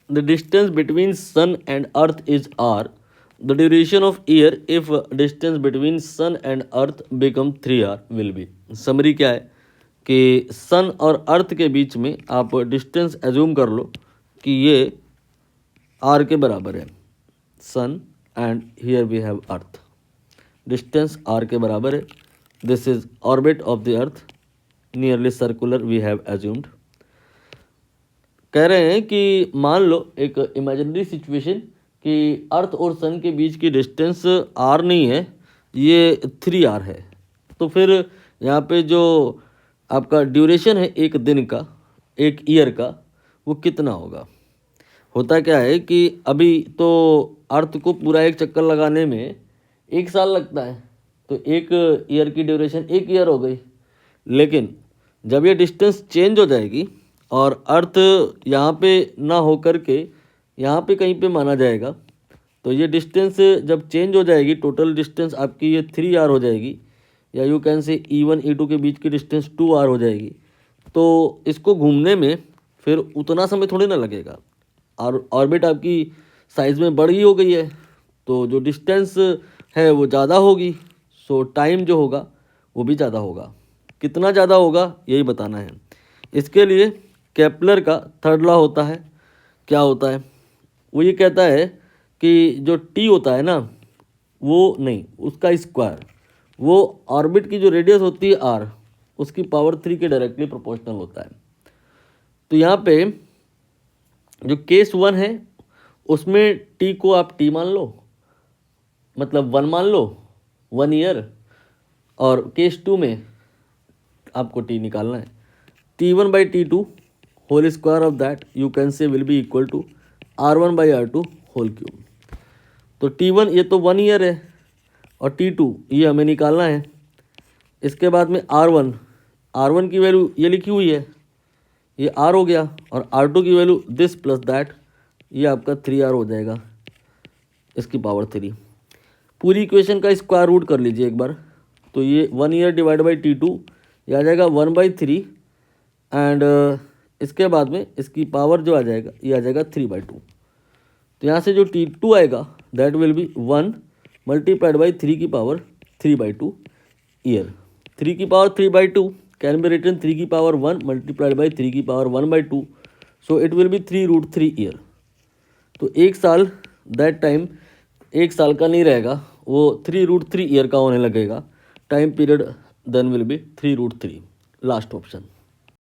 the distance between sun and earth is r. The duration of year if distance between sun and earth become 3 hour will be. Summary क्या है कि सन और अर्थ के बीच में आप distance assume कर लो कि ये आर के बराबर है. Sun and here we have earth. Distance R के बराबर है. This is orbit of the earth nearly circular we have assumed. कह रहे हैं कि मान लो एक इमेजिनरी सिचुएशन कि अर्थ और सन के बीच की डिस्टेंस आर नहीं है, ये 3 आर है. तो फिर यहाँ पे जो आपका ड्यूरेशन है एक दिन का, एक ईयर का, वो कितना होगा. होता क्या है कि अभी तो अर्थ को पूरा एक चक्कर लगाने में 1 साल लगता है, तो एक ईयर की ड्यूरेशन 1 ईयर हो गई. लेकिन जब ये डिस्टेंस चेंज हो जाएगी और अर्थ यहाँ पे ना हो कर के यहाँ पे कहीं पे माना जाएगा, तो ये डिस्टेंस जब चेंज हो जाएगी, टोटल डिस्टेंस आपकी ये 3 आर हो जाएगी, या यू कैन से E1 E2 के बीच की डिस्टेंस 2 आर हो जाएगी. तो इसको घूमने में फिर उतना समय थोड़ी ना लगेगा. और ऑर्बिट आपकी साइज़ में बढ़ ही हो गई है, तो जो डिस्टेंस है वो ज़्यादा होगी, सो टाइम जो होगा वो भी ज़्यादा होगा. कितना ज़्यादा होगा यही बताना है. इसके लिए केपलर का थर्ड लॉ होता है. क्या होता है? वो ये कहता है कि जो टी होता है ना, वो नहीं, उसका स्क्वायर वो ऑर्बिट की जो रेडियस होती है आर, उसकी पावर 3 के डायरेक्टली प्रोपोर्शनल होता है. तो यहाँ पे जो केस 1 है उसमें टी को आप टी मान लो, मतलब 1 मान लो, 1 ईयर. और केस 2 में आपको टी निकालना है. T1/T2 whole square of that you can say will be equal to R1/R2 whole cube. तो T1 ये तो 1 ईयर है और T2 ये हमें निकालना है. इसके बाद में R1 की वैल्यू ये लिखी हुई है, ये R हो गया, और R2 की वैल्यू दिस प्लस दैट, ये आपका 3R हो जाएगा, इसकी पावर 3. पूरी इक्वेशन का स्क्वायर रूट कर लीजिए एक बार. तो ये 1 ईयर डिवाइड बाई T2 ये आ जाएगा 1/3, एंड इसके बाद में इसकी पावर जो आ जाएगा ये आ जाएगा 3/2. तो यहाँ से जो T2 आएगा that will be 1 multiplied by 3 की पावर 3/2 ईयर. 3 की पावर 3/2 कैन बी रिटन 3 की पावर 1 मल्टीप्लाइड बाई 3 की power 1/2, so it will be 3√3 year. तो 1 साल दैट टाइम 1 साल का नहीं रहेगा, वो 3√3 ईयर का होने लगेगा. Time period then will be 3√3. Last option.